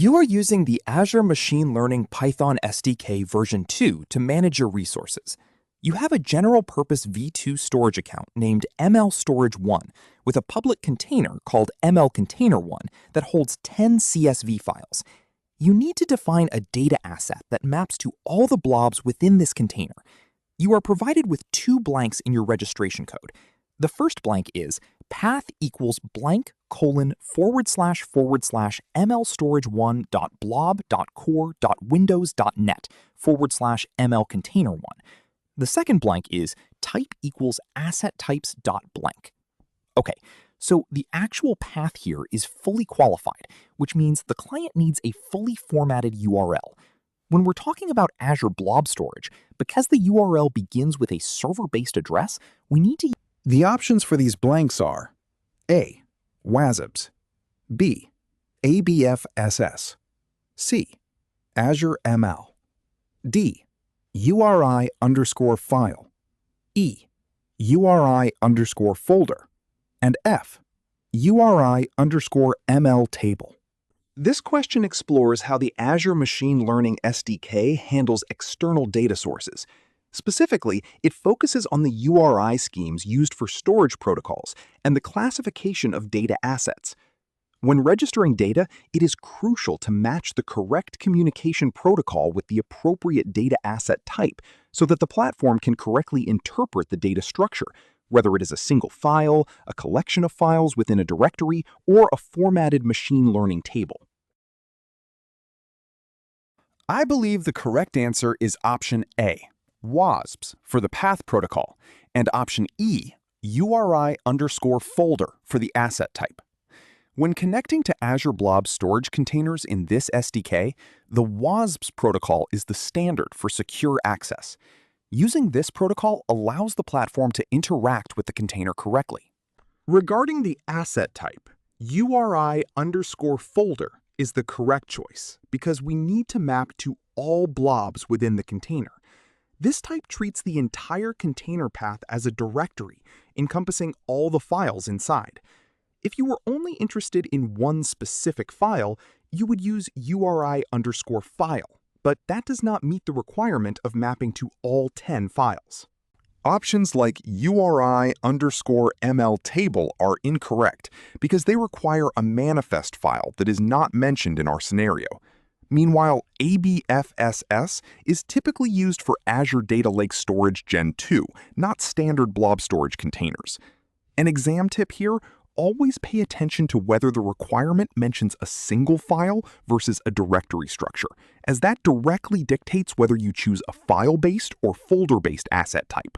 You are using the Azure Machine Learning Python SDK version 2 to manage your resources. You have a general-purpose V2 storage account named ML Storage 1 with a public container called ML Container 1 that holds 10 CSV files. You need to define a data asset that maps to all the blobs within this container. You are provided with two blanks in your registration code. The first blank is path equals blank colon / mlstorage1.blob.core.windows.net / ML container 1. The second blank is type equals asset types dot blank. Okay, so the actual path here is fully qualified, which means the client needs a fully formatted URL. When we're talking about Azure Blob Storage, because the URL begins with a server-based address, we need to. The options for these blanks are A. WASBs, B. ABFSS, C. Azure ML, D. URI_file, E. URI_folder, and F. URI_ML table. This question explores how the Azure Machine Learning SDK handles external data sources. Specifically, it focuses on the URI schemes used for storage protocols and the classification of data assets. When registering data, it is crucial to match the correct communication protocol with the appropriate data asset type so that the platform can correctly interpret the data structure, whether it is a single file, a collection of files within a directory, or a formatted machine learning table. I believe the correct answer is option A, WASBs for the path protocol, and option E, URI_folder for the asset type. When connecting to Azure Blob storage containers in this SDK, the WASBs protocol is the standard for secure access. Using this protocol allows the platform to interact with the container correctly. Regarding the asset type, URI_folder is the correct choice because we need to map to all blobs within the container. This type treats the entire container path as a directory, encompassing all the files inside. If you were only interested in one specific file, you would use URI_file, but that does not meet the requirement of mapping to all 10 files. Options like URI_ML table are incorrect because they require a manifest file that is not mentioned in our scenario. Meanwhile, ABFSS is typically used for Azure Data Lake Storage Gen 2, not standard blob storage containers. An exam tip here: always pay attention to whether the requirement mentions a single file versus a directory structure, as that directly dictates whether you choose a file-based or folder-based asset type.